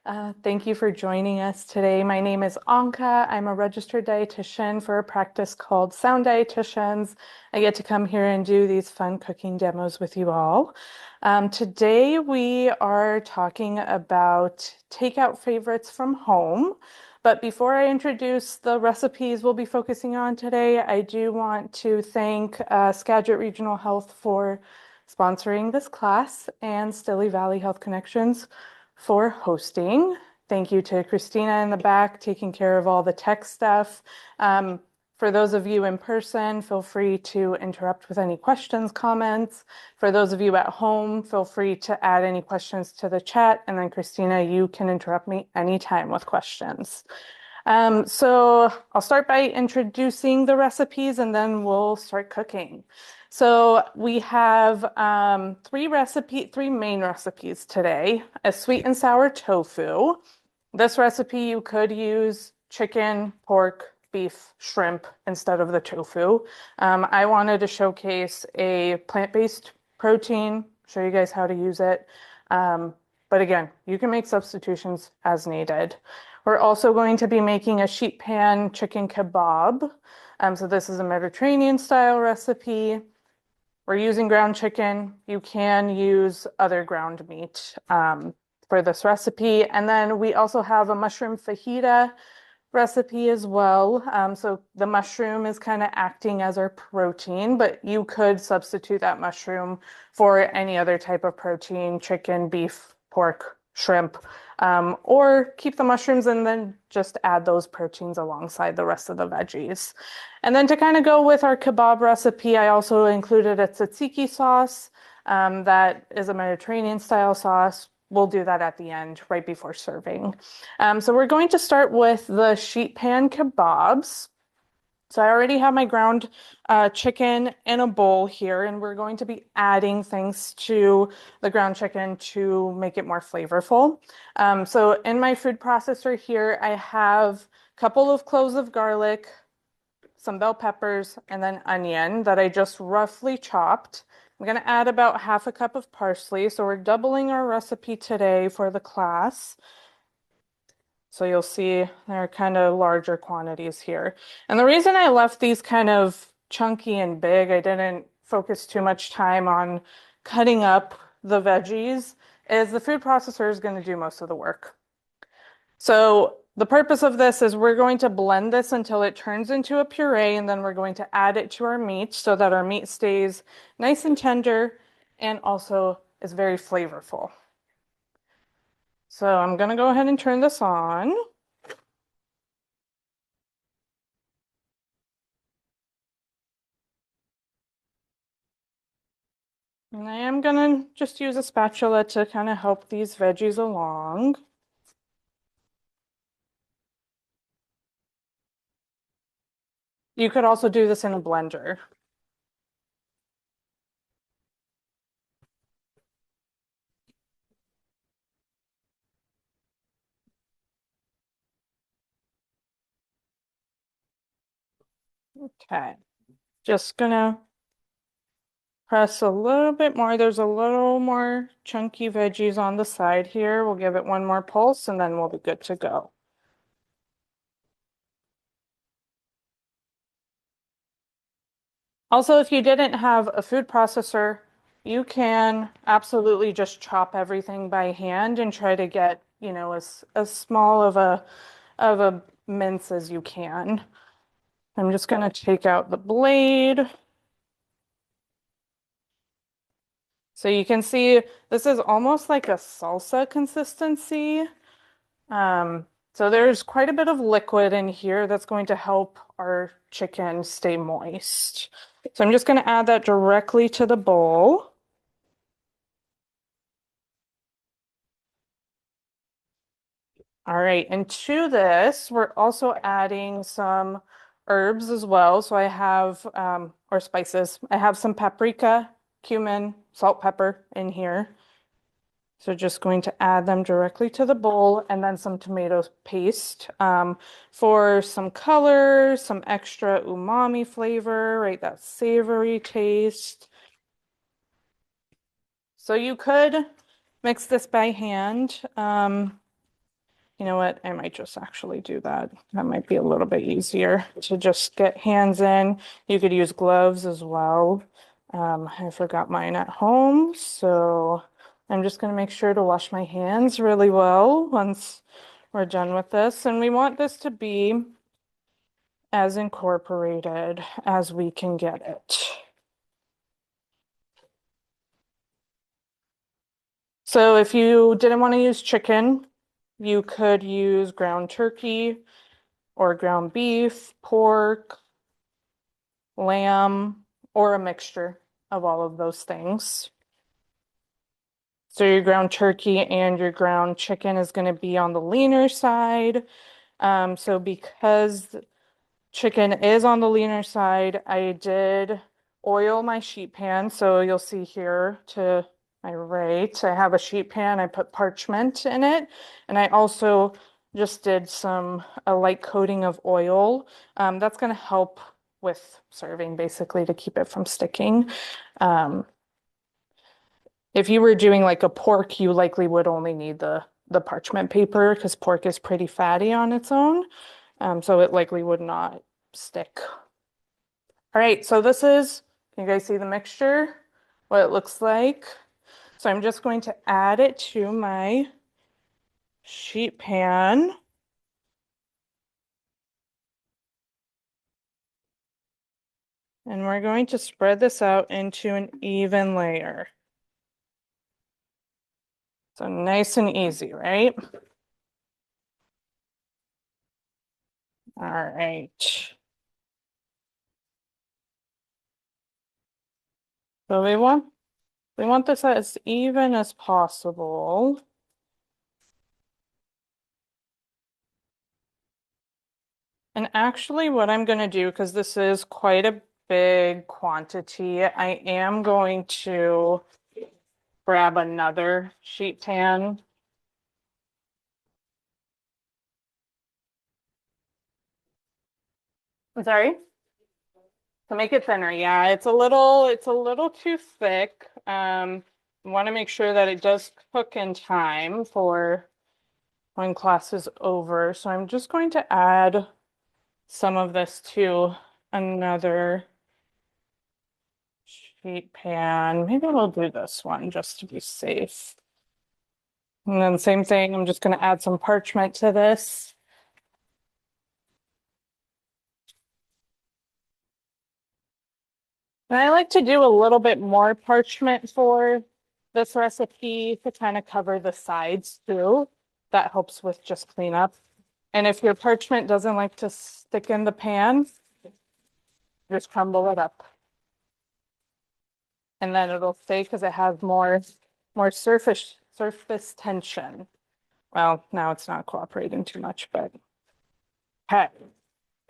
Thank you for joining us today. My name is Anka. I'm a registered dietitian for a practice called Sound Dietitians. I get to come here and do these fun cooking demos with you all. Today we are talking about takeout favorites from home. But before I introduce the recipes we'll be focusing on today, I do want to thank Skagit Regional Health for sponsoring this class and Stilly Valley Health Connections for hosting. Thank you to Christina in the back taking care of all the tech stuff. For those of you in person, feel free to interrupt with any questions, comments. For those of you at home, feel free to add any questions to the chat. And then Christina, you can interrupt me anytime with questions. So I'll start by introducing the recipes and then we'll start cooking. So we have three main recipes today. A sweet and sour tofu. This recipe you could use chicken, pork, beef, shrimp instead of the tofu. I wanted to showcase a plant-based protein, show you guys how to use it. But again, you can make substitutions as needed. We're also going to be making a sheet pan chicken kebab. So this is a Mediterranean style recipe. We're using ground chicken. You can use other ground meat for this recipe. And then we also have a mushroom fajita recipe as well. So the mushroom is kind of acting as our protein, but you could substitute that mushroom for any other type of protein, chicken, beef, pork, shrimp, or keep the mushrooms and then just add those proteins alongside the rest of the veggies. And then to kind of go with our kebab recipe, I also included a tzatziki sauce that is a Mediterranean style sauce. We'll do that at the end, right before serving. So we're going to start with the sheet pan kebabs. So I already have my ground chicken in a bowl here, and we're going to be adding things to the ground chicken to make it more flavorful. So in my food processor here, I have a couple of cloves of garlic, some bell peppers, and then onion that I just roughly chopped. I'm going to add about half a cup of parsley. So we're doubling our recipe today for the class. So you'll see there are kind of larger quantities here. And the reason I left these kind of chunky and big, I didn't focus too much time on cutting up the veggies, is the food processor is going to do most of the work. So the purpose of this is we're going to blend this until it turns into a puree, and then we're going to add it to our meat so that our meat stays nice and tender and also is very flavorful. So I'm going to go ahead and turn this on. And I am going to just use a spatula to kind of help these veggies along. You could also do this in a blender. Okay, just gonna press a little bit more. There's a little more chunky veggies on the side here. We'll give it one more pulse and then we'll be good to go. Also, if you didn't have a food processor, you can absolutely just chop everything by hand and try to get, as small of a mince as you can. I'm just going to take out the blade. So you can see this is almost like a salsa consistency. So there's quite a bit of liquid in here that's going to help our chicken stay moist. So I'm just going to add that directly to the bowl. All right, and to this, we're also adding some herbs as well. So I have, or spices, I have some paprika, cumin, salt, pepper in here. So just going to add them directly to the bowl and then some tomato paste for some color, some extra umami flavor, right? That savory taste. So you could mix this by hand. You know what? I might just actually do that. That might be a little bit easier to just get hands in. You could use gloves as well. I forgot mine at home, so I'm just going to make sure to wash my hands really well once we're done with this. And we want this to be as incorporated as we can get it. So if you didn't want to use chicken, you could use ground turkey or ground beef, pork, lamb, or a mixture of all of those things. So your ground turkey and your ground chicken is going to be on the leaner side. So because chicken is on the leaner side, I did oil my sheet pan. So you'll see here to my right, I have a sheet pan. I put parchment in it. And I also just did a light coating of oil. That's going to help with serving basically to keep it from sticking. If you were doing like a pork, you likely would only need the parchment paper because pork is pretty fatty on its own. So it likely would not stick. All right, so can you guys see the mixture? What it looks like? So I'm just going to add it to my sheet pan. And we're going to spread this out into an even layer. So nice and easy, right? All right. So we want this as even as possible. And actually what I'm going to do, because this is quite a big quantity, I am going to grab another sheet pan. I'm sorry? To make it thinner, yeah, it's a little too thick. Want to make sure that it does cook in time for when class is over. So I'm just going to add some of this to another sheet pan. Maybe we'll do this one just to be safe. And then same thing, I'm just going to add some parchment to this. And I like to do a little bit more parchment for this recipe to kind of cover the sides too. That helps with just cleanup. And if your parchment doesn't like to stick in the pan, just crumble it up. And then it'll stay because it has more surface tension. Well, now it's not cooperating too much, but okay.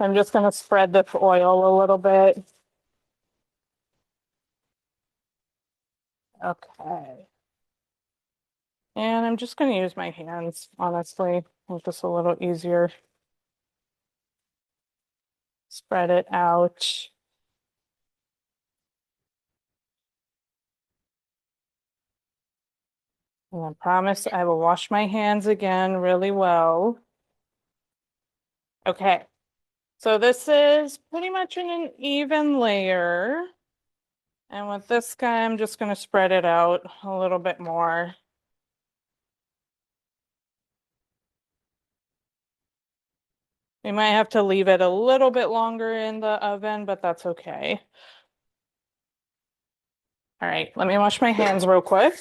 I'm just going to spread the oil a little bit. Okay. And I'm just going to use my hands, honestly. It's just a little easier. Spread it out. And I promise I will wash my hands again really well. Okay. So this is pretty much in an even layer. And with this guy, I'm just going to spread it out a little bit more. We might have to leave it a little bit longer in the oven, but that's okay. All right, let me wash my hands real quick.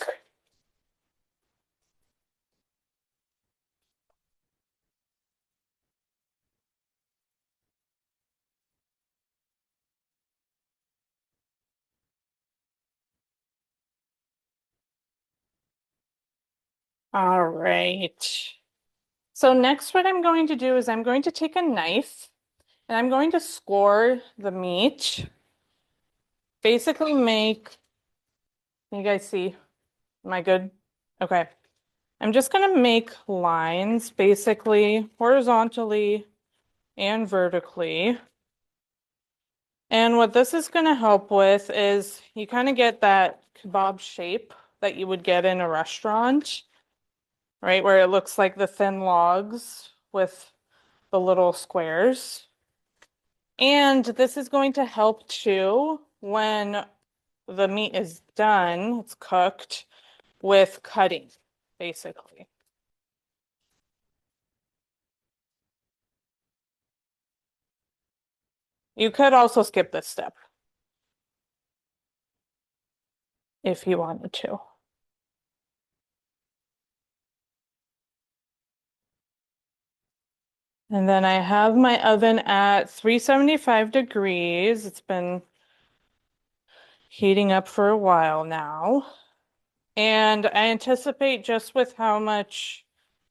All right. So next what I'm going to do is I'm going to take a knife and I'm going to score the meat. Basically can you guys see? Am I good? Okay. I'm just going to make lines basically horizontally and vertically. And what this is going to help with is you kind of get that kebab shape that you would get in a restaurant. right? Where it looks like the thin logs with the little squares. And this is going to help too when the meat is done, it's cooked, with cutting, basically. You could also skip this step if you wanted to. And then I have my oven at 375 degrees. It's been heating up for a while now. And I anticipate just with how much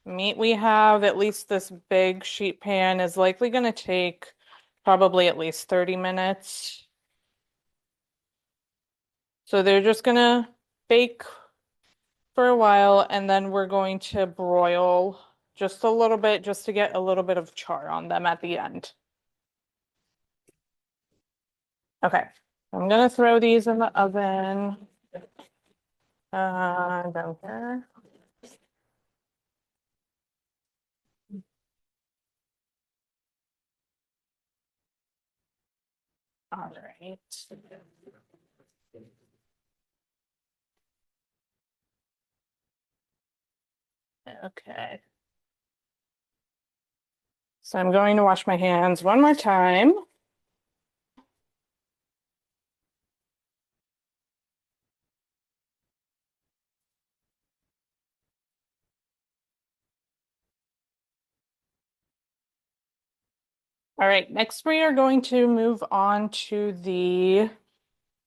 meat we have, at least this big sheet pan is likely going to take probably at least 30 minutes. So they're just going to bake for a while and then we're going to broil just a little bit just to get a little bit of char on them at the end. Okay, I'm gonna throw these in the oven. Down here. All right. Okay. So I'm going to wash my hands one more time. All right, next we are going to move on to the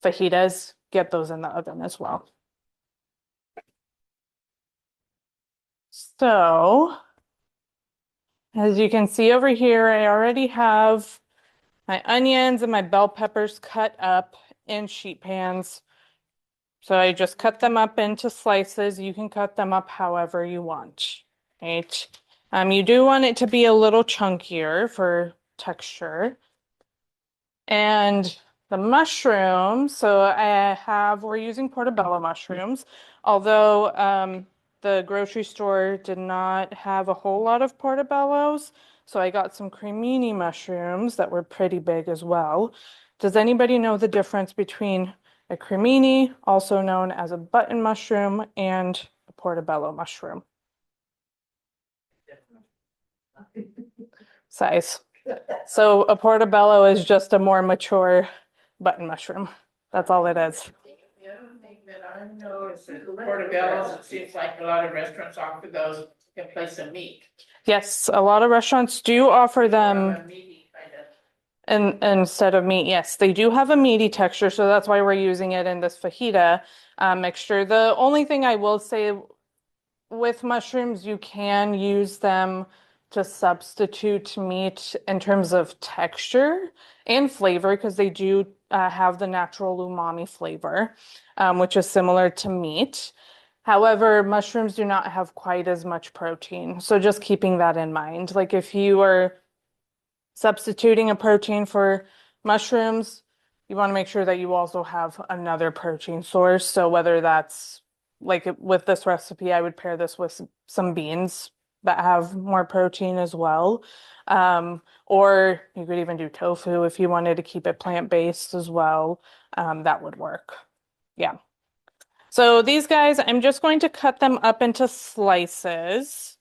fajitas. Get those in the oven as well. So, as you can see over here, I already have my onions and my bell peppers cut up in sheet pans. So I just cut them up into slices. You can cut them up however you want, right? You do want it to be a little chunkier for texture. And the mushrooms, so we're using portobello mushrooms, although the grocery store did not have a whole lot of portobellos. So I got some cremini mushrooms that were pretty big as well. Does anybody know the difference between a cremini, also known as a button mushroom, and a portobello mushroom? Size. So a portobello is just a more mature button mushroom. That's all it is. The other thing that I know is that portobello's, it seems like a lot of restaurants offer those in place of meat. Yes, a lot of restaurants do offer More of them a meaty kind of. instead of meat. Yes, they do have a meaty texture, so that's why we're using it in this fajita mixture. The only thing I will say with mushrooms, you can use them to substitute meat in terms of texture and flavor because they do have the natural umami flavor, which is similar to meat. However, mushrooms do not have quite as much protein. So just keeping that in mind. Like if you are substituting a protein for mushrooms, you want to make sure that you also have another protein source. So whether that's like with this recipe, I would pair this with some beans that have more protein as well. Or you could even do tofu if you wanted to keep it plant-based as well. That would work. Yeah. So these guys, I'm just going to cut them up into slices.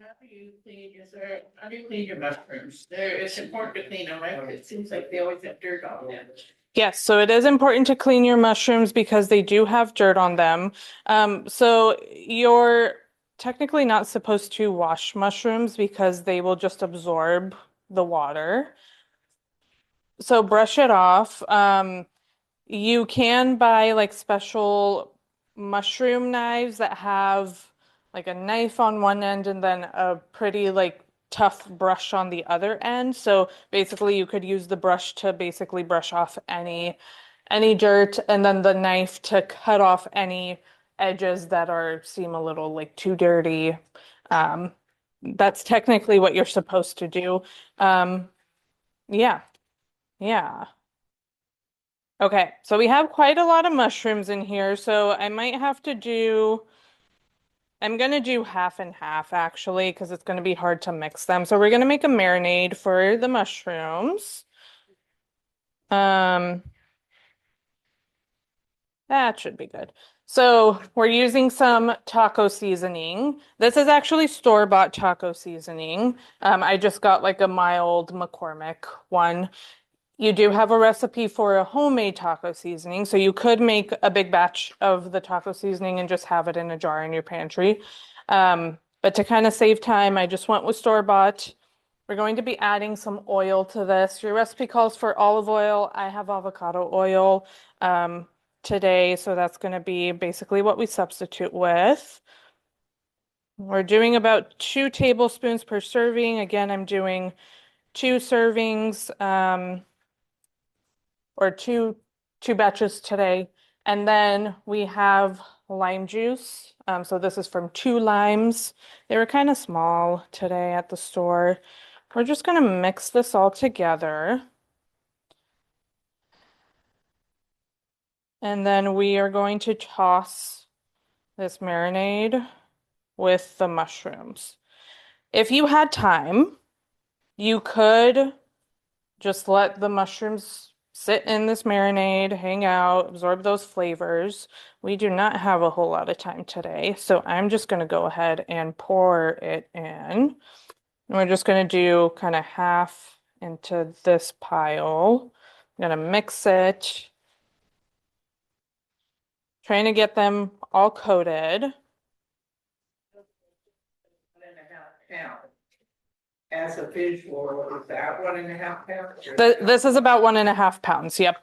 How do you clean your mushrooms? It's important to clean them, right? It seems like they always have dirt on them. Yes, so it is important to clean your mushrooms because they do have dirt on them. So you're technically not supposed to wash mushrooms because they will just absorb the water. So brush it off. You can buy like special mushroom knives that have like a knife on one end and then a pretty like tough brush on the other end. So basically you could use the brush to basically brush off any dirt and then the knife to cut off any edges that are seem a little like too dirty. Um, that's technically what you're supposed to do. Yeah, yeah. Okay, so we have quite a lot of mushrooms in here, so I might have to do, I'm gonna do half and half actually, because it's gonna be hard to mix them. So we're gonna make a marinade for the mushrooms. Um, that should be good. So we're using some taco seasoning. This is actually store-bought taco seasoning. I just got like a mild McCormick one. You do have a recipe for a homemade taco seasoning, so you could make a big batch of the taco seasoning and just have it in a jar in your pantry. But to kind of save time, I just went with store-bought. We're going to be adding some oil to this. Your recipe calls for olive oil. I have avocado oil today, so that's going to be basically what we substitute with. We're doing about 2 tablespoons per serving. Again, I'm doing 2 servings. Or two batches today. And then we have lime juice. So this is from 2 limes. They were kind of small today at the store. We're just going to mix this all together. And then we are going to toss this marinade with the mushrooms. If you had time, you could just let the mushrooms sit in this marinade, hang out, absorb those flavors. We do not have a whole lot of time today, so I'm just going to go ahead and pour it in. And we're just going to do kind of half into this pile. I'm going to mix it, trying to get them all coated. 1.5 pounds. As a visual, is that 1.5 pounds? This is about 1.5 pounds, yep.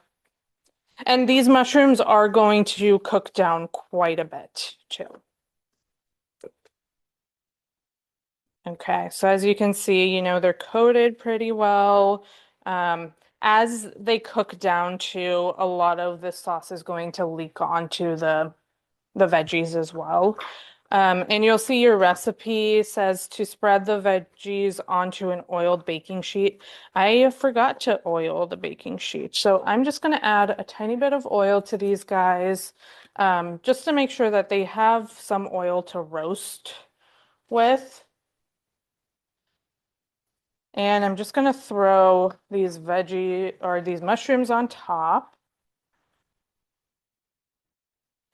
And these mushrooms are going to cook down quite a bit too. Okay, so as you can see, they're coated pretty well. As they cook down too, a lot of the sauce is going to leak onto the veggies as well. And you'll see your recipe says to spread the veggies onto an oiled baking sheet. I forgot to oil the baking sheet, so I'm just going to add a tiny bit of oil to these guys, just to make sure that they have some oil to roast with. And I'm just going to throw these these mushrooms on top.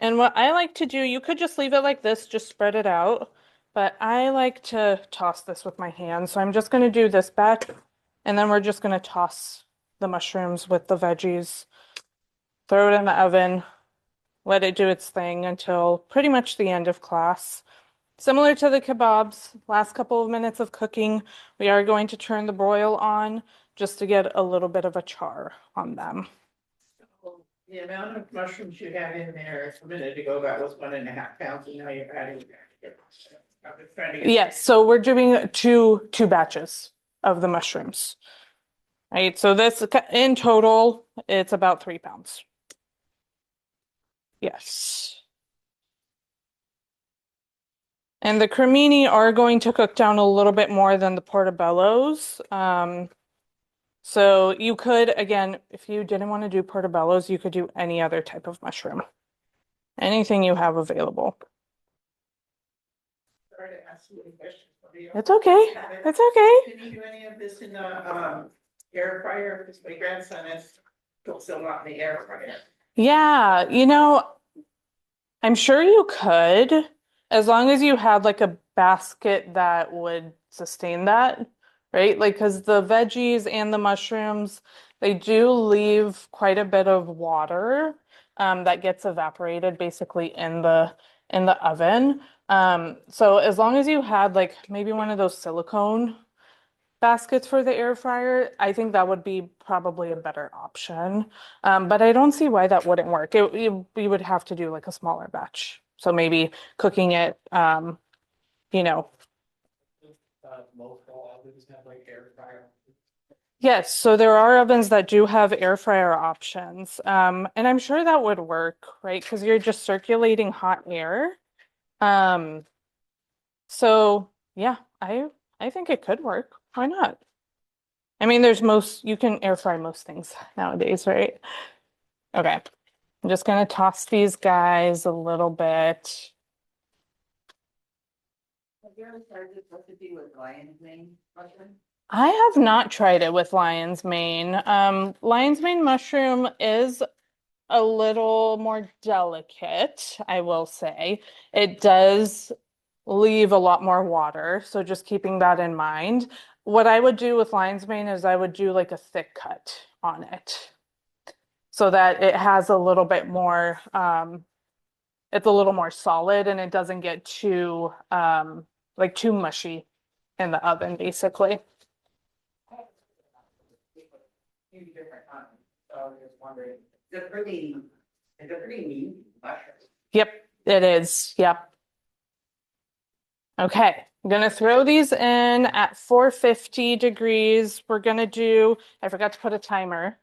And what I like to do, you could just leave it like this, just spread it out. But I like to toss this with my hands. So I'm just going to do this batch, and then we're just going to toss the mushrooms with the veggies, throw it in the oven, let it do its thing until pretty much the end of class. Similar to the kebabs, last couple of minutes of cooking, we are going to turn the broil on just to get a little bit of a char on them. The amount of mushrooms you had in there a minute ago, that was 1.5 pounds, and now you're adding. I'm just trying to get. Yes, so we're doing two batches of the mushrooms. Right, so this in total, it's about 3 pounds. Yes. And the cremini are going to cook down a little bit more than the portobellos. So you could, again, if you didn't want to do portobellos, you could do any other type of mushroom. Anything you have available. Sorry to ask you any questions. It's okay. It's okay. Can you do any of this in the air fryer? Because my grandson is still not in the air fryer. Yeah, I'm sure you could, as long as you had like a basket that would sustain that, right? Like, because the veggies and the mushrooms, they do leave quite a bit of water that gets evaporated basically in the oven. So as long as you had like maybe one of those silicone baskets for the air fryer, I think that would be probably a better option. But I don't see why that wouldn't work. We would have to do like a smaller batch. So maybe cooking it, you know. Most all ovens have like air fryer. Yes, so there are ovens that do have air fryer options. And I'm sure that would work, right? Because you're just circulating hot air. So yeah, I think it could work. Why not? I mean, you can air fry most things nowadays, right? Okay, I'm just gonna toss these guys a little bit. Have you ever started this recipe with lion's mane mushroom? I have not tried it with lion's mane. Lion's mane mushroom is a little more delicate, I will say. It does leave a lot more water, so just keeping that in mind. What I would do with lion's mane is I would do like a thick cut on it so that it has a little bit more, it's a little more solid and it doesn't get too, like too mushy in the oven, basically. Few different kinds, so I was just wondering, is it pretty meat mushroom? Yep, it is. Yep. Okay, I'm gonna throw these in at 450 degrees. We're gonna do, I forgot to put a timer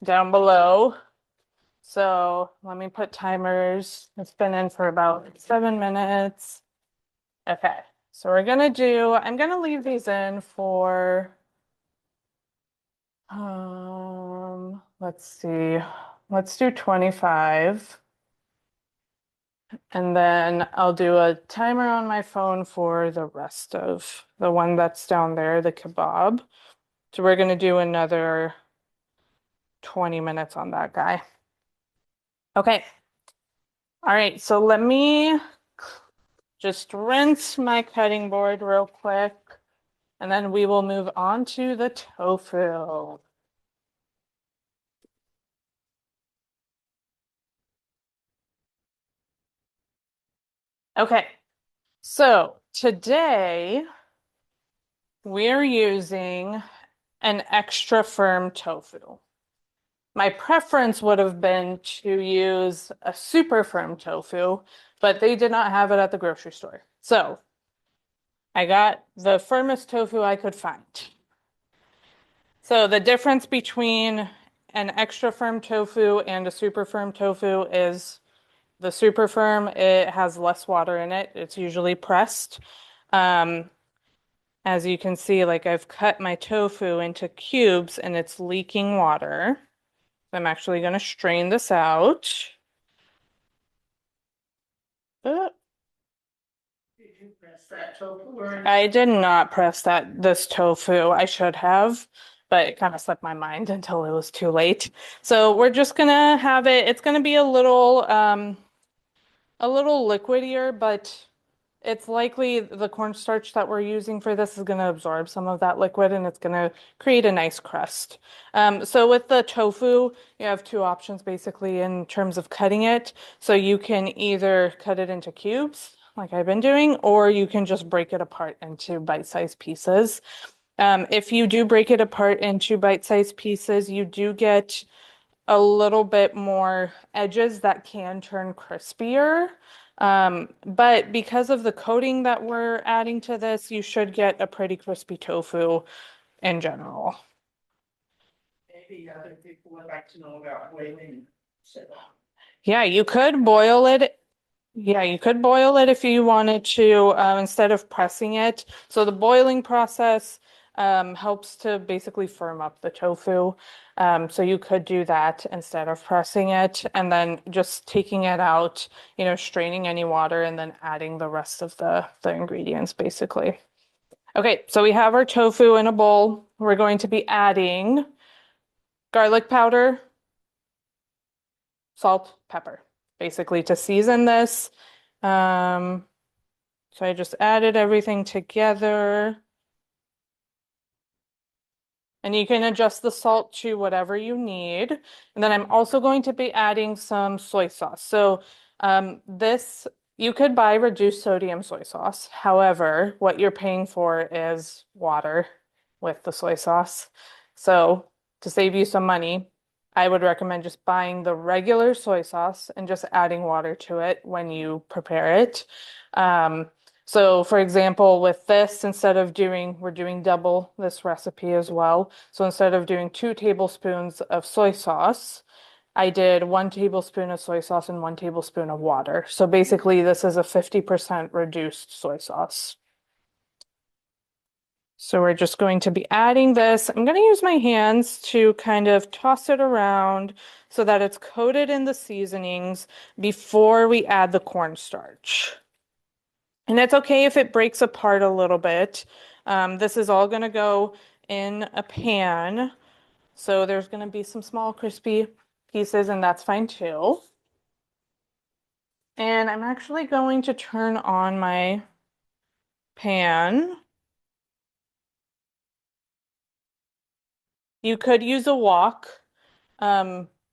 down below. So let me put timers. It's been in for about 7 minutes. Okay, so I'm gonna leave these in for, let's see, let's do 25. And then I'll do a timer on my phone for the rest of the one that's down there, the kebab. So we're going to do another 20 minutes on that guy. Okay. All right. So let me just rinse my cutting board real quick, and then we will move on to the tofu. Okay. So today we're using an extra firm tofu. My preference would have been to use a super firm tofu, but they did not have it at the grocery store. So I got the firmest tofu I could find. So the difference between an extra firm tofu and a super firm tofu is the super firm, it has less water in it. It's usually pressed. Um, as you can see, like I've cut my tofu into cubes and it's leaking water. I'm actually going to strain this out. Uh, Did you press that tofu or? I did not press this tofu. I should have, but it kind of slipped my mind until it was too late. So we're just gonna have it. It's gonna be a little liquidier, but it's likely the cornstarch that we're using for this is going to absorb some of that liquid and it's going to create a nice crust. So with the tofu, you have two options basically in terms of cutting it. So you can either cut it into cubes, like I've been doing, or you can just break it apart into bite-sized pieces. If you do break it apart into bite-sized pieces, you do get a little bit more edges that can turn crispier. But because of the coating that we're adding to this, you should get a pretty crispy tofu in general. Maybe other people would like to know about boiling. So, Yeah, you could boil it. Yeah, you could boil it if you wanted to, instead of pressing it. So the boiling process helps to basically firm up the tofu. So you could do that instead of pressing it, and then just taking it out, straining any water, and then adding the rest of the ingredients, basically. Okay, so we have our tofu in a bowl. We're going to be adding garlic powder, salt, pepper, basically to season this. So I just added everything together. And you can adjust the salt to whatever you need. And then I'm also going to be adding some soy sauce. So this, you could buy reduced sodium soy sauce. However, what you're paying for is water with the soy sauce. So to save you some money, I would recommend just buying the regular soy sauce and just adding water to it when you prepare it. So for example, with this, we're doing double this recipe as well. So instead of doing 2 tablespoons of soy sauce, I did 1 tablespoon of soy sauce and 1 tablespoon of water. So basically this is a 50% reduced soy sauce. So we're just going to be adding this. I'm going to use my hands to kind of toss it around so that it's coated in the seasonings before we add the cornstarch. And it's okay if it breaks apart a little bit. This is all going to go in a pan. So there's going to be some small crispy pieces, and that's fine too. And I'm actually going to turn on my pan. You could use a wok.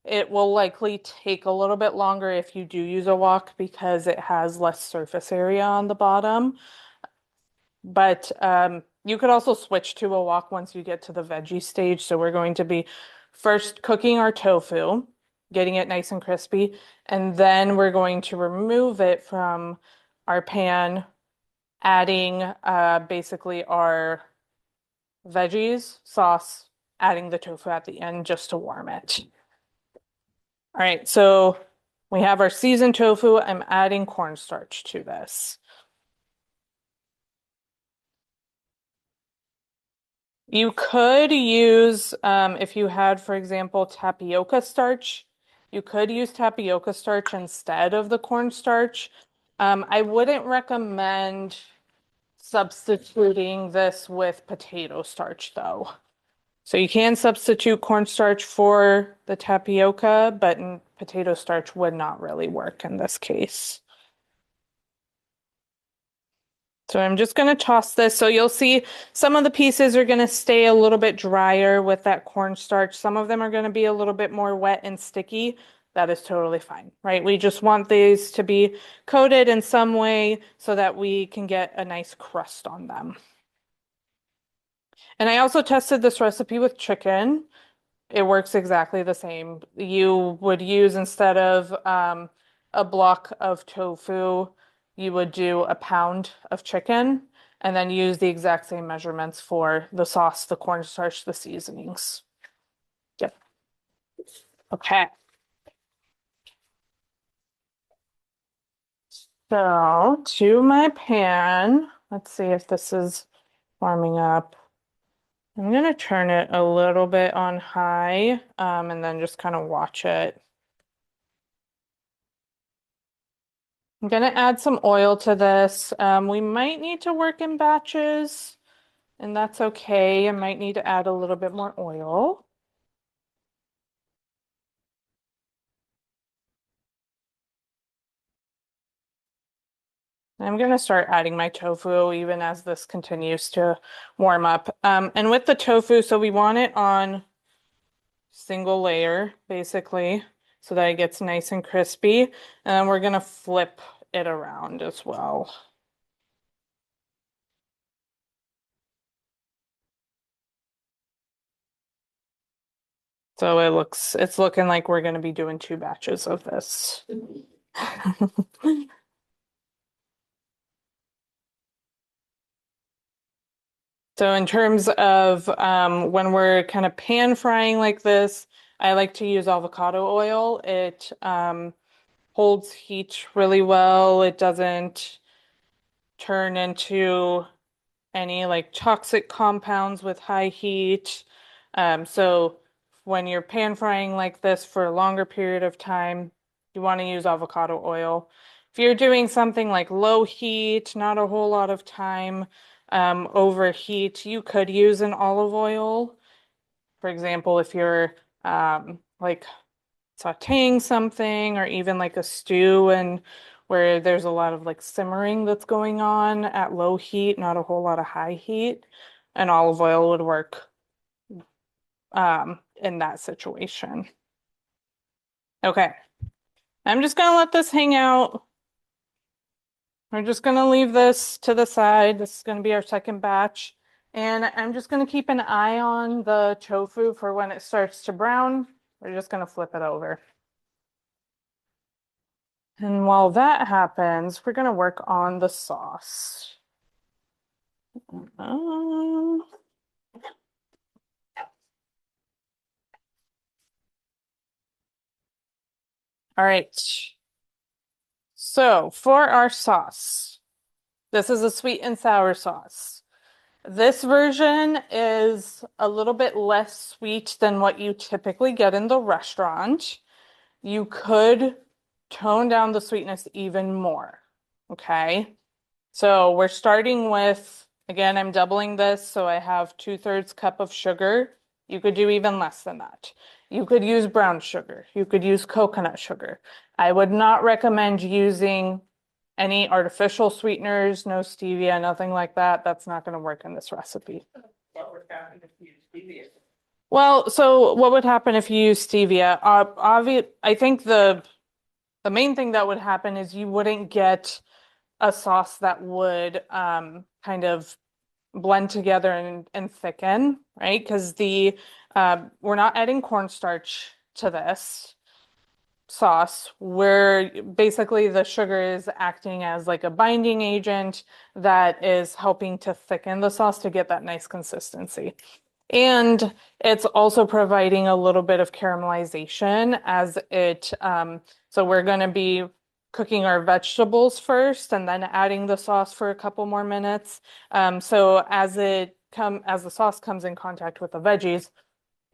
It will likely take a little bit longer if you do use a wok because it has less surface area on the bottom. But you could also switch to a wok once you get to the veggie stage. So we're going to be first cooking our tofu, getting it nice and crispy, and then we're going to remove it from our pan, adding basically our veggies, sauce, adding the tofu at the end just to warm it. All right, so we have our seasoned tofu. I'm adding cornstarch to this. You could use, if you had, for example, tapioca starch, you could use tapioca starch instead of the cornstarch. I wouldn't recommend substituting this with potato starch, though. So you can substitute cornstarch for the tapioca, but potato starch would not really work in this case. So I'm just going to toss this. So you'll see some of the pieces are going to stay a little bit drier with that cornstarch. Some of them are going to be a little bit more wet and sticky. That is totally fine, right? We just want these to be coated in some way so that we can get a nice crust on them. And I also tested this recipe with chicken. It works exactly the same. You would use instead of a block of tofu, you would do a pound of chicken and then use the exact same measurements for the sauce, the cornstarch, the seasonings. Yep. Okay. So to my pan, let's see if this is warming up. I'm going to turn it a little bit on high and then just kind of watch it. I'm going to add some oil to this. We might need to work in batches, and that's okay. I might need to add a little bit more oil. I'm going to start adding my tofu even as this continues to warm up. And with the tofu, so we want it on single layer, basically, so that it gets nice and crispy. And then we're going to flip it around as well. So it's looking like we're going to be doing 2 batches of this. So in terms of when we're kind of pan frying like this, I like to use avocado oil. It holds heat really well. It doesn't turn into any like toxic compounds with high heat. So when you're pan frying like this for a longer period of time, you want to use avocado oil. If you're doing something like low heat, not a whole lot of time, overheat, you could use an olive oil. For example, if you're like sauteing something or even like a stew and where there's a lot of like simmering that's going on at low heat, not a whole lot of high heat, an olive oil would work in that situation. Okay, I'm just gonna let this hang out. We're just gonna leave this to the side. This is gonna be our second batch. And I'm just gonna keep an eye on the tofu for when it starts to brown. We're just gonna flip it over. And while that happens, we're gonna work on the sauce. Um, all right. So for our sauce, this is a sweet and sour sauce. This version is a little bit less sweet than what you typically get in the restaurant. You could tone down the sweetness even more. Okay. So we're starting with, again, I'm doubling this, so I have 2/3 cup of sugar. You could do even less than that. You could use brown sugar. You could use coconut sugar. I would not recommend using any artificial sweeteners, no stevia, nothing like that. That's not going to work in this recipe. What would happen if you use stevia? Well, so what would happen if you use stevia? I think the main thing that would happen is you wouldn't get a sauce that would kind of blend together and thicken, right? Because we're not adding cornstarch to this sauce, where basically the sugar is acting as like a binding agent that is helping to thicken the sauce to get that nice consistency. And it's also providing a little bit of caramelization so we're going to be cooking our vegetables first and then adding the sauce for a couple more minutes. So as the sauce comes in contact with the veggies,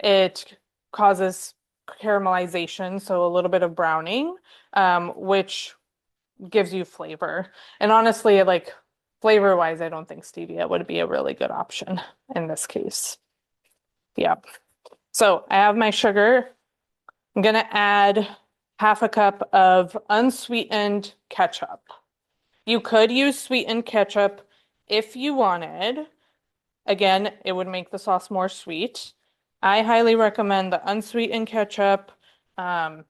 it causes caramelization, so a little bit of browning, which gives you flavor. And honestly, like flavor-wise, I don't think stevia would be a really good option in this case. Yep. So I have my sugar. I'm gonna add 1/2 cup of unsweetened ketchup. You could use sweetened ketchup if you wanted. Again, it would make the sauce more sweet. I highly recommend the unsweetened ketchup. Um,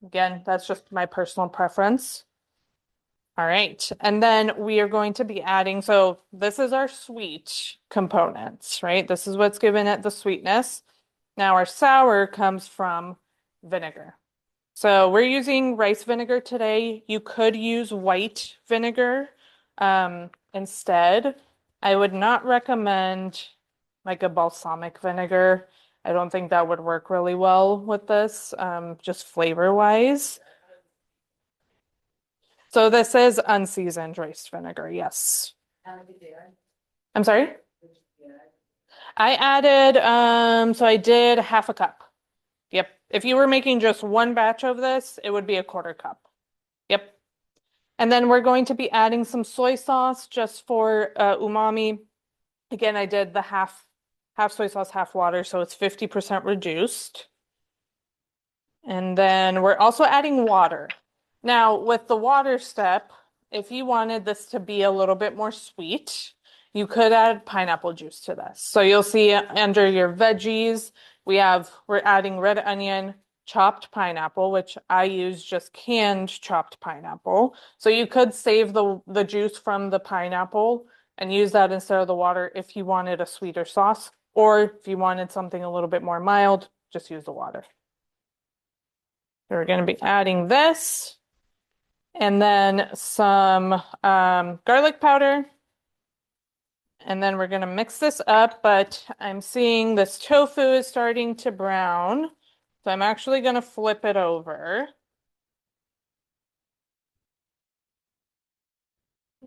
Again, that's just my personal preference. All right, and then we are going to be adding, so this is our sweet components, right? This is what's giving it the sweetness. Now our sour comes from vinegar. So we're using rice vinegar today. You could use white vinegar instead. I would not recommend like a balsamic vinegar. I don't think that would work really well with this, just flavor wise. So this is unseasoned rice vinegar, yes. I'm sorry? I added, so I did 1/2 cup. Yep. If you were making just one batch of this, it would be a 1/4 cup. Yep. And then we're going to be adding some soy sauce just for umami. Again, I did the half soy sauce, half water, so it's 50% reduced. And then we're also adding water. Now, with the water step, if you wanted this to be a little bit more sweet, you could add pineapple juice to this. So you'll see under your veggies, we're adding red onion, chopped pineapple, which I use just canned chopped pineapple. So you could save the juice from the pineapple and use that instead of the water if you wanted a sweeter sauce, or if you wanted something a little bit more mild, just use the water. So we're going to be adding this. And then some garlic powder. And then we're going to mix this up, but I'm seeing this tofu is starting to brown. So I'm actually going to flip it over.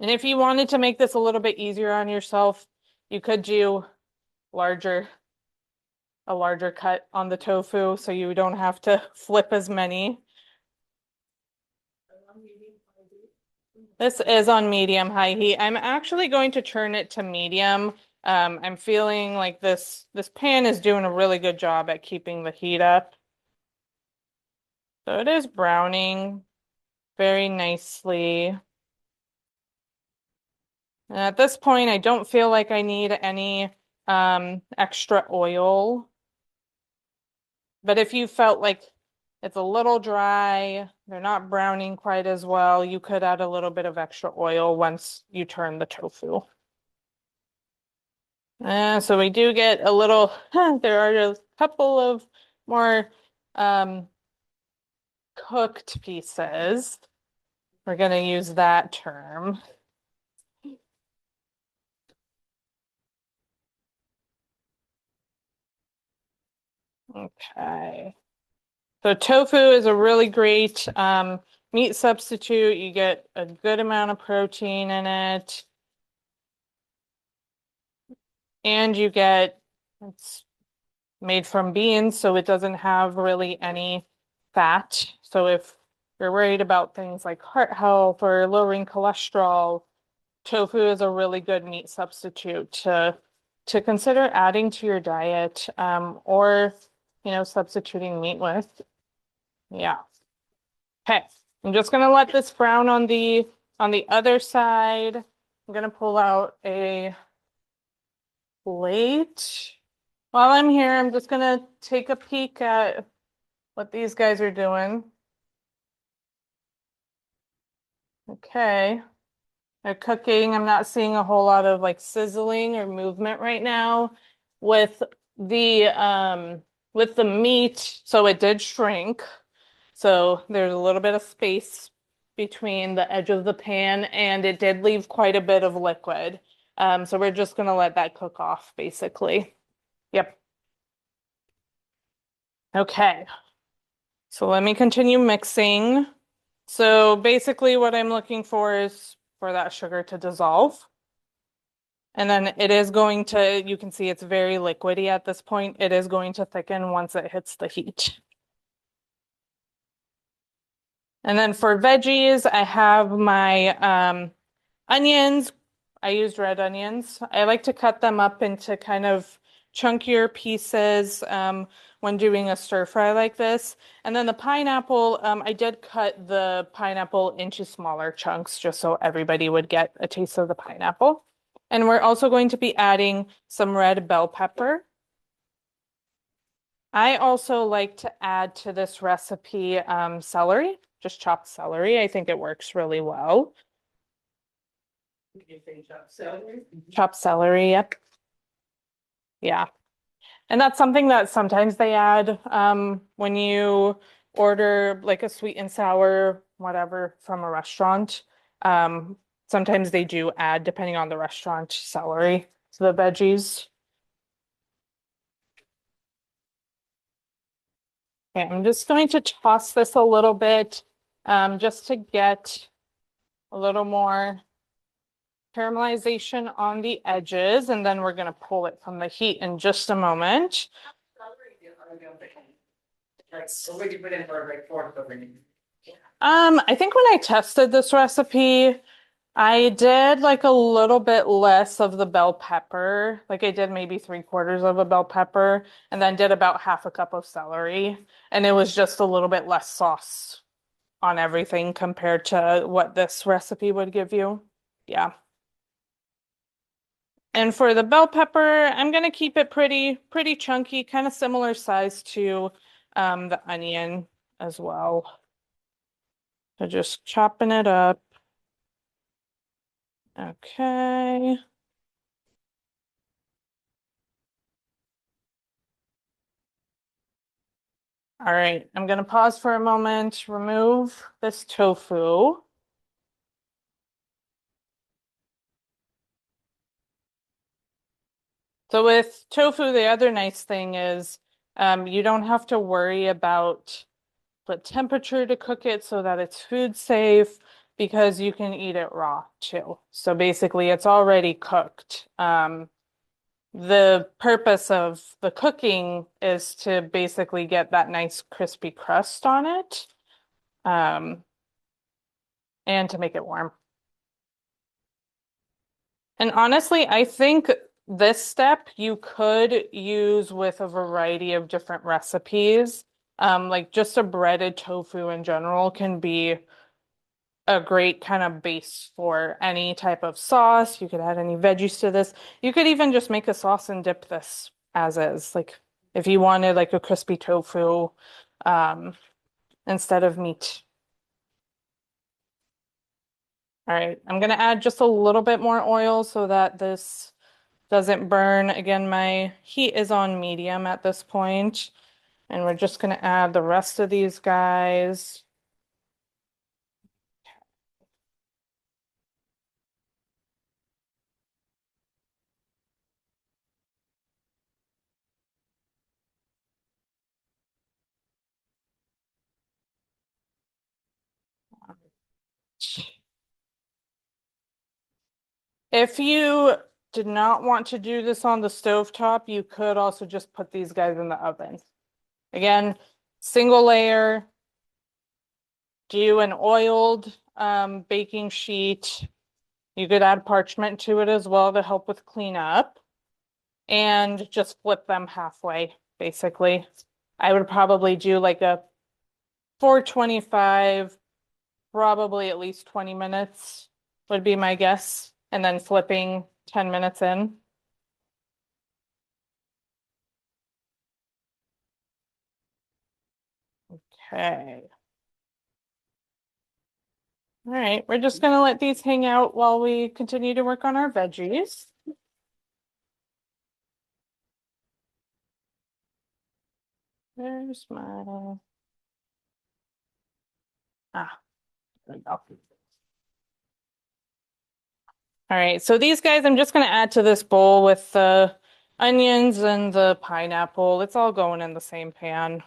And if you wanted to make this a little bit easier on yourself, you could do a larger cut on the tofu so you don't have to flip as many. This is on medium high heat. I'm actually going to turn it to medium. I'm feeling like this pan is doing a really good job at keeping the heat up. So it is browning very nicely. And at this point, I don't feel like I need any extra oil. But if you felt like it's a little dry, they're not browning quite as well, you could add a little bit of extra oil once you turn the tofu. So we do get a little, there are a couple of more cooked pieces. We're going to use that term. Okay. So tofu is a really great meat substitute. You get a good amount of protein in it. and you get, it's made from beans, so it doesn't have really any fat. So if you're worried about things like heart health or lowering cholesterol, tofu is a really good meat substitute to consider adding to your diet, or substituting meat with. Yeah. Okay. I'm just gonna let this brown on the other side. I'm gonna pull out a plate. While I'm here, I'm just gonna take a peek at what these guys are doing. Okay. They're cooking. I'm not seeing a whole lot of like sizzling or movement right now with the meat. So it did shrink. So there's a little bit of space between the edge of the pan and it did leave quite a bit of liquid. So we're just gonna let that cook off basically. Yep. Okay. So let me continue mixing. So basically what I'm looking for is for that sugar to dissolve. And then it is going to, you can see it's very liquidy at this point. It is going to thicken once it hits the heat. And then for veggies, I have my onions. I used red onions. I like to cut them up into kind of chunkier pieces when doing a stir fry like this. And then the pineapple, I did cut the pineapple into smaller chunks just so everybody would get a taste of the pineapple. And we're also going to be adding some red bell pepper. I also like to add to this recipe celery, just chopped celery. I think it works really well. You say chopped celery? Chopped celery, yep. Yeah. And that's something that sometimes they add when you order like a sweet and sour, whatever, from a restaurant. Sometimes they do add, depending on the restaurant, celery to the veggies. Okay, I'm just going to toss this a little bit just to get a little more caramelization on the edges, and then we're going to pull it from the heat in just a moment. What would you put in for like fourth of an? I think when I tested this recipe, I did like a little bit less of the bell pepper. Like I did maybe 3/4 of a bell pepper and then did about half a cup of celery. And it was just a little bit less sauce on everything compared to what this recipe would give you. Yeah. And for the bell pepper, I'm gonna keep it pretty chunky, kind of similar size to the onion as well. So just chopping it up. Okay. All right, I'm gonna pause for a moment, remove this tofu. So with tofu, the other nice thing is you don't have to worry about the temperature to cook it so that it's food safe because you can eat it raw too. So basically it's already cooked. The purpose of the cooking is to basically get that nice crispy crust on it, and to make it warm. And honestly, I think this step you could use with a variety of different recipes. Like just a breaded tofu in general can be a great kind of base for any type of sauce. You could add any veggies to this. You could even just make a sauce and dip this as is. Like if you wanted like a crispy tofu instead of meat. All right, I'm gonna add just a little bit more oil so that this doesn't burn. Again, my heat is on medium at this point, and we're just gonna add the rest of these guys. If you did not want to do this on the stovetop, you could also just put these guys in the oven. Again, single layer, do an oiled baking sheet. You could add parchment to it as well to help with cleanup. And just flip them halfway, basically. I would probably do like a 425, probably at least 20 minutes would be my guess. And then flipping 10 minutes in. Okay. All right, we're just gonna let these hang out while we continue to work on our veggies. There's my, there we go. All right, so these guys I'm just gonna add to this bowl with the onions and the pineapple. It's all going in the same pan.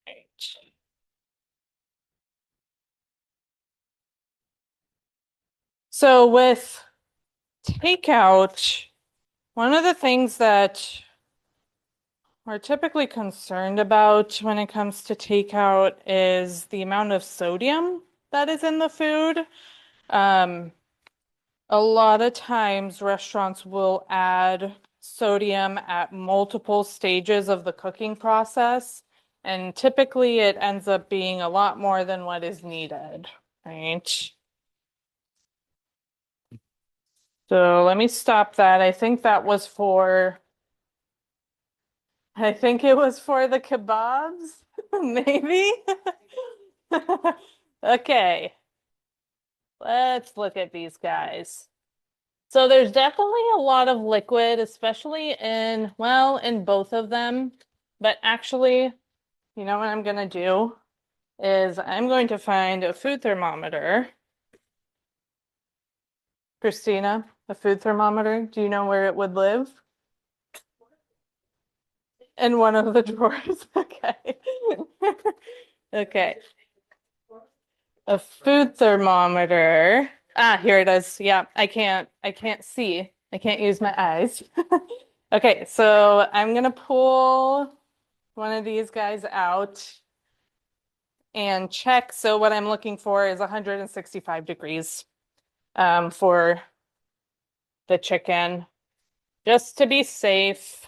Right. So with takeout, one of the things that we're typically concerned about when it comes to takeout is the amount of sodium that is in the food. A lot of times restaurants will add sodium at multiple stages of the cooking process, and typically it ends up being a lot more than what is needed, right? So let me stop that. I think it was for the kebabs, maybe. Okay, let's look at these guys. So there's definitely a lot of liquid, especially in both of them. But actually, you know what I'm gonna do is I'm going to find a food thermometer. Christina, a food thermometer. Do you know where it would live? In one of the drawers. Okay. Okay. A food thermometer. Ah, here it is. Yeah, I can't see. I can't use my eyes. Okay, so I'm gonna pull one of these guys out and check. So what I'm looking for is 165 degrees for the chicken, just to be safe.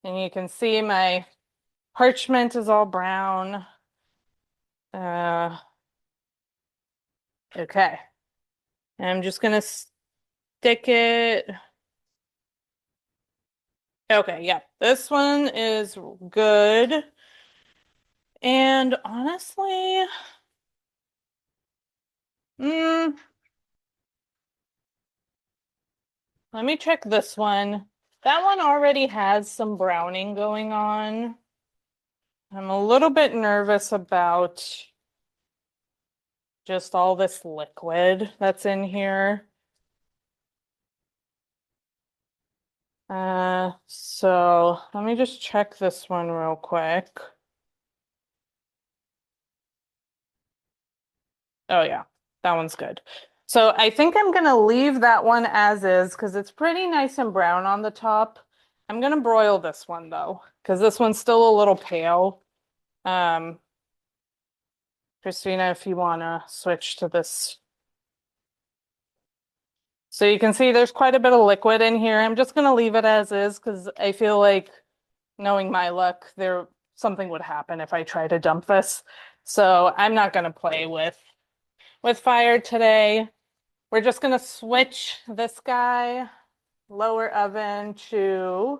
And you can see my parchment is all brown. Okay. And I'm just gonna stick it. Okay, yeah, this one is good. And honestly, let me check this one. That one already has some browning going on. I'm a little bit nervous about just all this liquid that's in here. So let me just check this one real quick. Oh yeah, that one's good. So I think I'm gonna leave that one as is because it's pretty nice and brown on the top. I'm gonna broil this one though, because this one's still a little pale. Um, Christina, if you wanna switch to this. So you can see there's quite a bit of liquid in here. I'm just gonna leave it as is because I feel like knowing my luck, something would happen if I try to dump this. So I'm not gonna play with fire today. We're just gonna switch this guy, lower oven to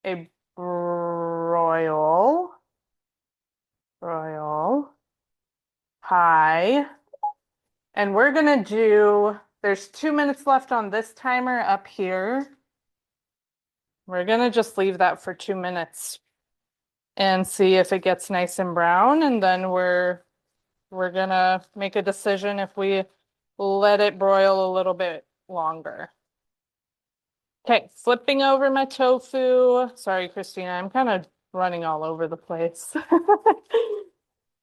a broil, high. And we're gonna there's 2 minutes left on this timer up here. We're gonna just leave that for 2 minutes and see if it gets nice and brown. And then we're gonna make a decision if we let it broil a little bit longer. Okay, flipping over my tofu. Sorry, Christina, I'm kind of running all over the place.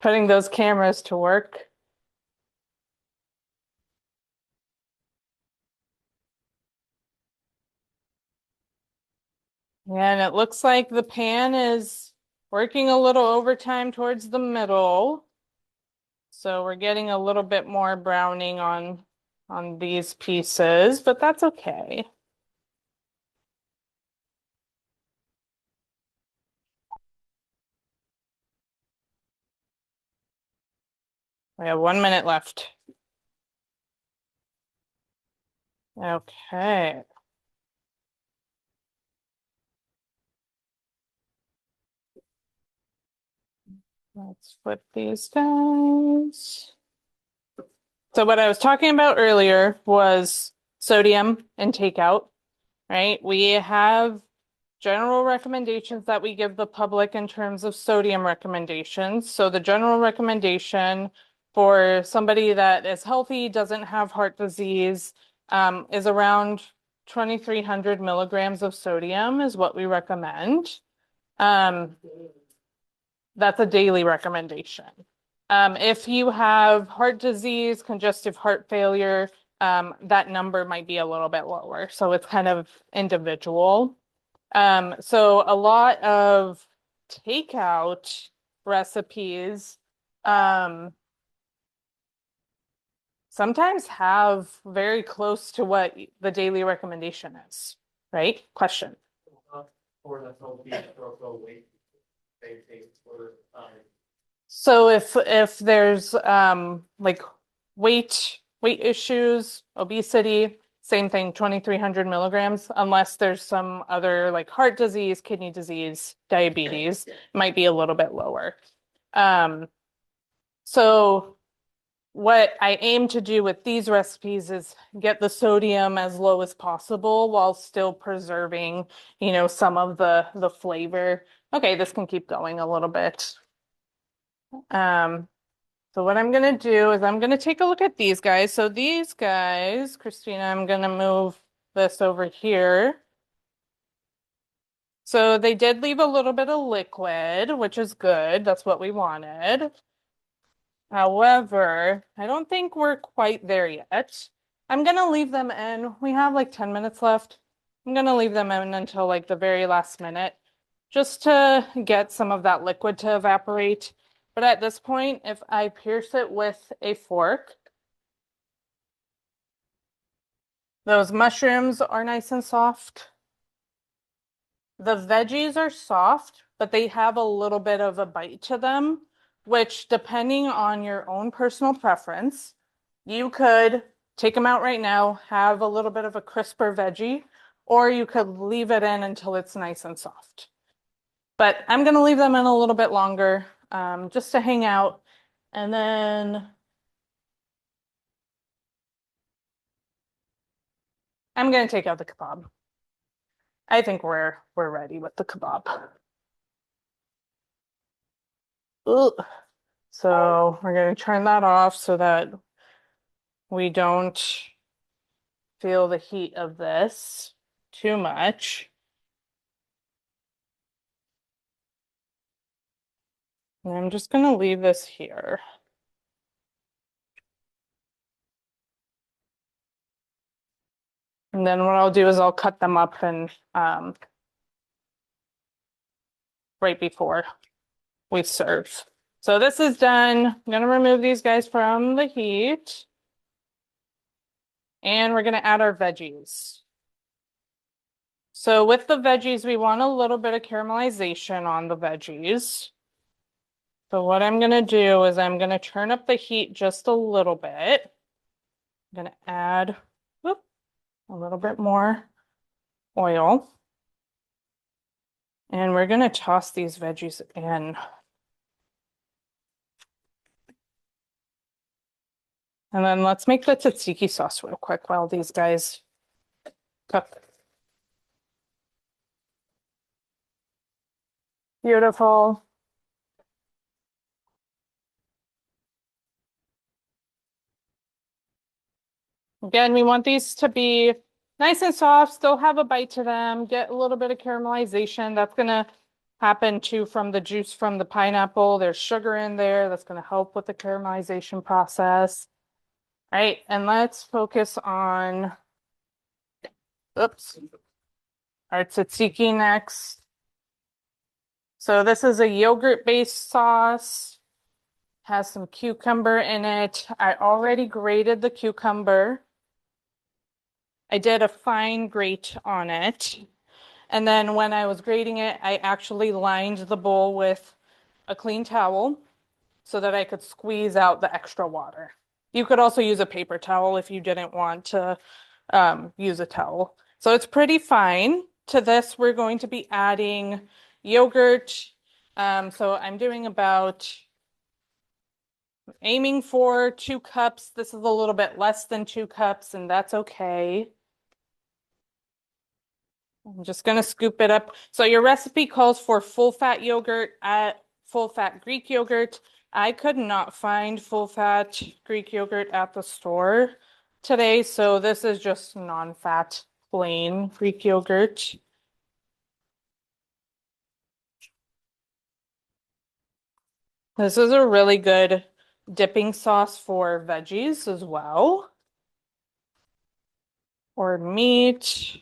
putting those cameras to work. And it looks like the pan is working a little overtime towards the middle. So we're getting a little bit more browning on these pieces, but that's okay. We have 1 minute left. Okay. Let's flip these guys. So what I was talking about earlier was sodium and takeout, right? We have general recommendations that we give the public in terms of sodium recommendations. So the general recommendation for somebody that is healthy, doesn't have heart disease, is around 2,300 milligrams of sodium is what we recommend. That's a daily recommendation. If you have heart disease, congestive heart failure, that number might be a little bit lower. So it's kind of individual. So a lot of takeout recipes sometimes have very close to what the daily recommendation is, right? Question. Or that's all the also weight they take for So if there's like weight issues, obesity, same thing, 2,300 milligrams, unless there's some other like heart disease, kidney disease, diabetes, might be a little bit lower. So what I aim to do with these recipes is get the sodium as low as possible while still preserving, some of the flavor. Okay, this can keep going a little bit. So what I'm gonna do is I'm gonna take a look at these guys. So these guys, Christina, I'm gonna move this over here. So they did leave a little bit of liquid, which is good. That's what we wanted. However, I don't think we're quite there yet. I'm gonna leave them in. We have like 10 minutes left. I'm gonna leave them in until like the very last minute, just to get some of that liquid to evaporate. But at this point, if I pierce it with a fork, those mushrooms are nice and soft. The veggies are soft, but they have a little bit of a bite to them, which depending on your own personal preference, you could take them out right now, have a little bit of a crisper veggie, or you could leave it in until it's nice and soft. But I'm going to leave them in a little bit longer, just to hang out. And then I'm going to take out the kebab. I think we're ready with the kebab. Ugh. So we're going to turn that off so that we don't feel the heat of this too much. And I'm just going to leave this here. And then what I'll do is I'll cut them up and right before we serve. So this is done. I'm going to remove these guys from the heat. And we're going to add our veggies. So with the veggies, we want a little bit of caramelization on the veggies. So what I'm going to do is I'm going to turn up the heat just a little bit. I'm going to add a little bit more oil. And we're going to toss these veggies in. And then let's make the tzatziki sauce real quick while these guys cook. Beautiful. Again, we want these to be nice and soft, still have a bite to them, get a little bit of caramelization. That's gonna happen too from the juice from the pineapple. There's sugar in there that's going to help with the caramelization process. All right, and let's focus on, oops, our tzatziki next. So this is a yogurt-based sauce, has some cucumber in it. I already grated the cucumber. I did a fine grate on it. And then when I was grating it, I actually lined the bowl with a clean towel so that I could squeeze out the extra water. You could also use a paper towel if you didn't want to use a towel. So it's pretty fine. To this, we're going to be adding yogurt. So I'm doing about, aiming for 2 cups. This is a little bit less than 2 cups, and that's okay. I'm just going to scoop it up. So your recipe calls for full fat yogurt at full fat Greek yogurt. I could not find full fat Greek yogurt at the store today, so this is just non-fat plain Greek yogurt. This is a really good dipping sauce for veggies as well, or meat.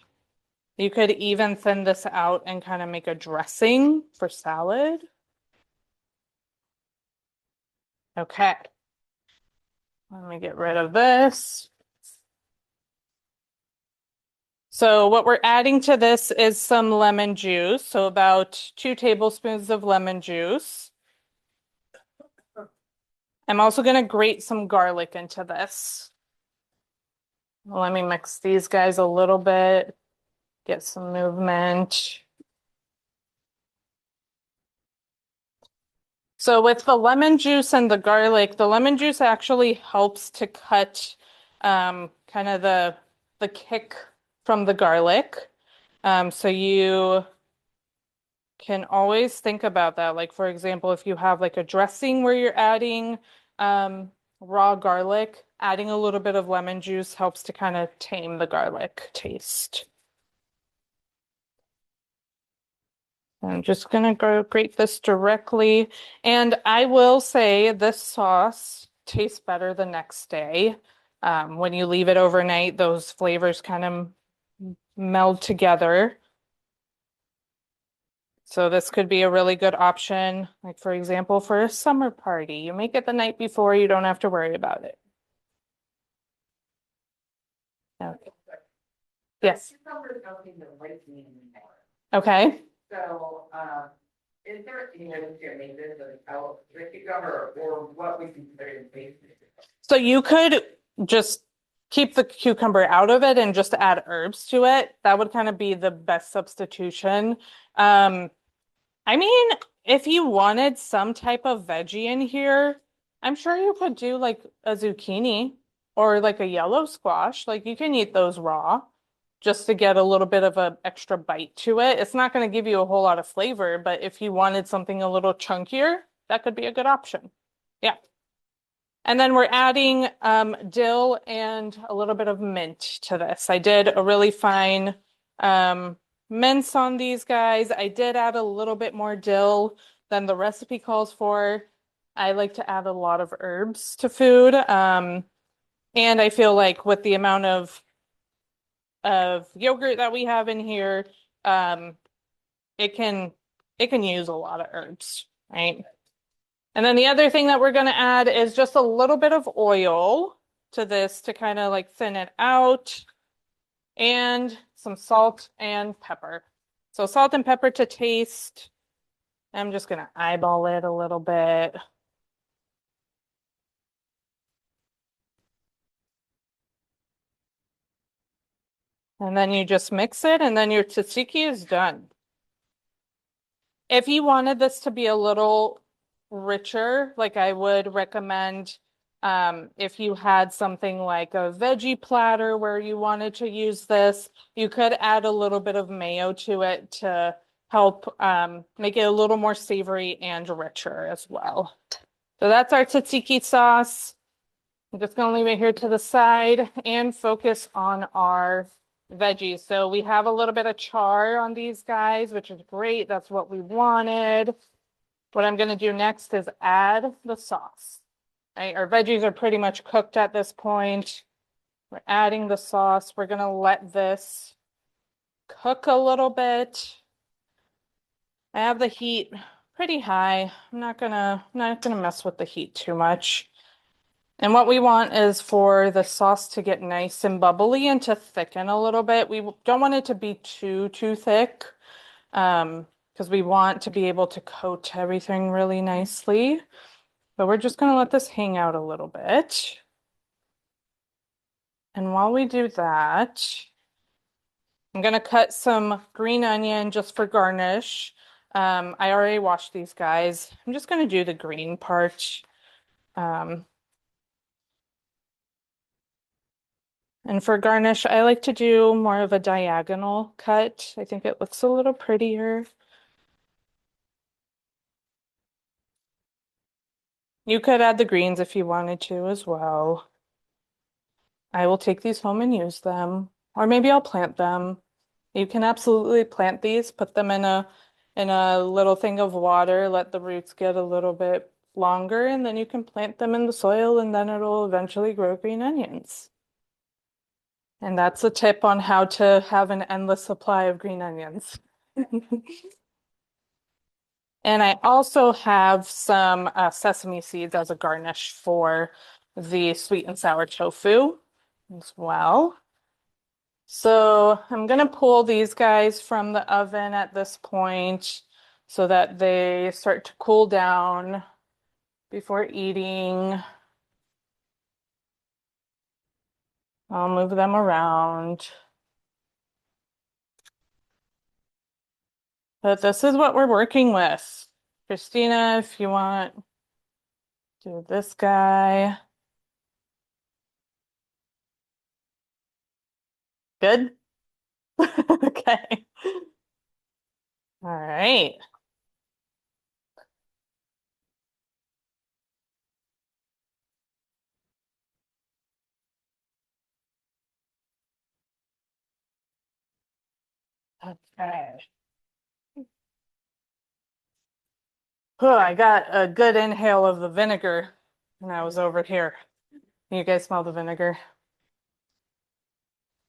You could even thin this out and kind of make a dressing for salad. Okay. Let me get rid of this. So what we're adding to this is some lemon juice. So about 2 tablespoons of lemon juice. I'm also going to grate some garlic into this. Let me mix these guys a little bit, get some movement. So with the lemon juice and the garlic, the lemon juice actually helps to cut kind of the kick from the garlic. So you can always think about that. Like for example, if you have like a dressing where you're adding raw garlic, adding a little bit of lemon juice helps to kind of tame the garlic taste. I'm just gonna go grate this directly. And I will say this sauce tastes better the next day. When you leave it overnight, those flavors kind of meld together. So this could be a really good option, like for example, for a summer party. You make it the night before, you don't have to worry about it. Okay. Yes. Cucumber nothing to like me anymore. Okay. So, is there any way to make this without the cucumber or what we consider in basic? So you could just keep the cucumber out of it and just add herbs to it. That would kind of be the best substitution. I mean, if you wanted some type of veggie in here, I'm sure you could do like a zucchini or like a yellow squash. Like you can eat those raw just to get a little bit of an extra bite to it. It's not going to give you a whole lot of flavor, but if you wanted something a little chunkier, that could be a good option. Yeah. And then we're adding dill and a little bit of mint to this. I did a really fine mince on these guys. I did add a little bit more dill than the recipe calls for. I like to add a lot of herbs to food. And I feel like with the amount of yogurt that we have in here, it can use a lot of herbs, right? And then the other thing that we're going to add is just a little bit of oil to this to kind of like thin it out, and some salt and pepper. So salt and pepper to taste. I'm just going to eyeball it a little bit. And then you just mix it, and then your tzatziki is done. If you wanted this to be a little richer, like I would recommend if you had something like a veggie platter where you wanted to use this, you could add a little bit of mayo to it to help make it a little more savory and richer as well. So that's our tzatziki sauce. I'm just going to leave it here to the side and focus on our veggies. So we have a little bit of char on these guys, which is great. That's what we wanted. What I'm going to do next is add the sauce. Right? Our veggies are pretty much cooked at this point. We're adding the sauce. We're going to let this cook a little bit. I have the heat pretty high. I'm not gonna mess with the heat too much. And what we want is for the sauce to get nice and bubbly and to thicken a little bit. We don't want it to be too thick, because we want to be able to coat everything really nicely. But we're just gonna let this hang out a little bit. And while we do that, I'm gonna cut some green onion just for garnish. I already washed these guys. I'm just gonna do the green part. Um, and for garnish, I like to do more of a diagonal cut. I think it looks a little prettier. You could add the greens if you wanted to as well. I will take these home and use them, or maybe I'll plant them. You can absolutely plant these, put them in a little thing of water, let the roots get a little bit longer, and then you can plant them in the soil and then it'll eventually grow green onions. And that's a tip on how to have an endless supply of green onions. And I also have some sesame seeds as a garnish for the sweet and sour tofu as well. So I'm going to pull these guys from the oven at this point so that they start to cool down before eating. I'll move them around. But this is what we're working with. Christina, if you want, do this guy. Good? Okay. All right. Okay. Oh, I got a good inhale of the vinegar when I was over here. You guys smell the vinegar?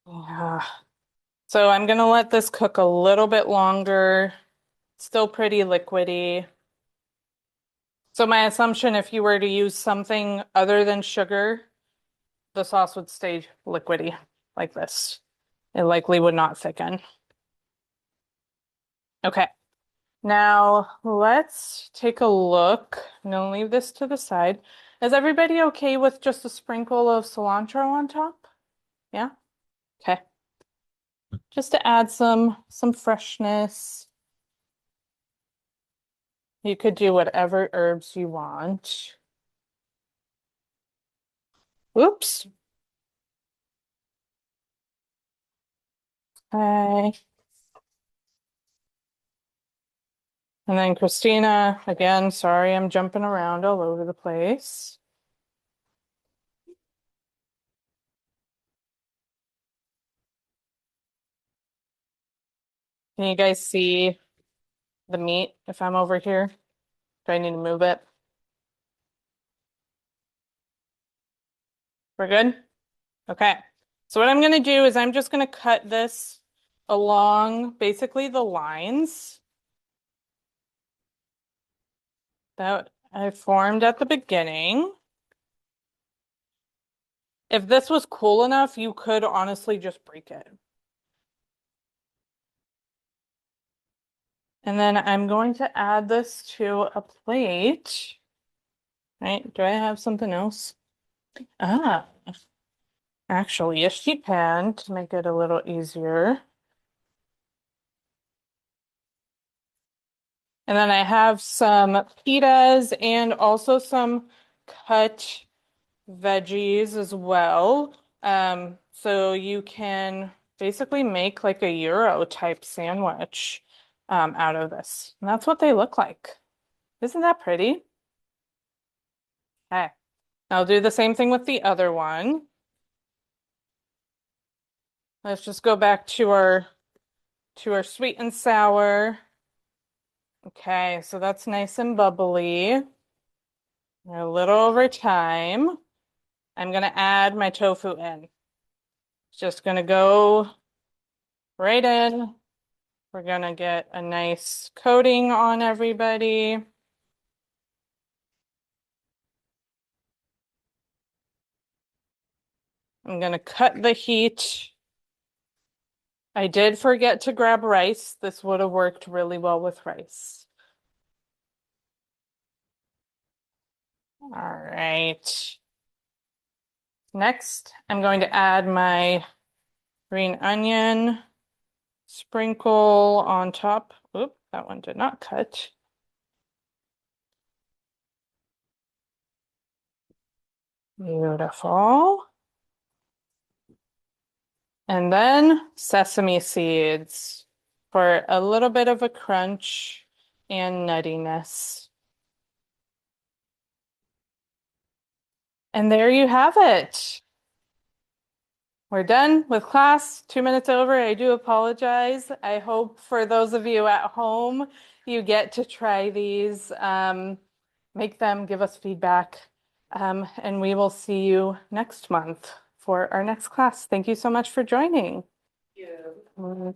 Yeah. So I'm gonna let this cook a little bit longer. Still pretty liquidy. So my assumption, if you were to use something other than sugar, the sauce would stay liquidy like this. It likely would not thicken. Okay. Now let's take a look. I'm gonna leave this to the side. Is everybody okay with just a sprinkle of cilantro on top? Yeah? Okay. Just to add some freshness. You could do whatever herbs you want. Oops. Okay. And then Christina, again, sorry, I'm jumping around all over the place. Can you guys see the meat if I'm over here? Do I need to move it? We're good? Okay. So what I'm going to do is I'm just going to cut this along basically the lines that I formed at the beginning. If this was cool enough, you could honestly just break it. And then I'm going to add this to a plate. Right? Do I have something else? Ah, actually, a sheet pan to make it a little easier. And then I have some pitas and also some cut veggies as well. So you can basically make like a Euro type sandwich out of this. And that's what they look like. Isn't that pretty? Okay. I'll do the same thing with the other one. Let's just go back to our sweet and sour. Okay, so that's nice and bubbly. We're a little over time. I'm gonna add my tofu in. Just gonna go right in. We're gonna get a nice coating on everybody. I'm gonna cut the heat. I did forget to grab rice. This would have worked really well with rice. All right. Next, I'm going to add my green onion, sprinkle on top. Oop, that one did not cut. Beautiful. And then sesame seeds for a little bit of a crunch and nuttiness. And there you have it. We're done with class. 2 minutes over. I do apologize. I hope for those of you at home, you get to try these, make them, give us feedback, and we will see you next month for our next class. Thank you so much for joining. Yeah. Mm.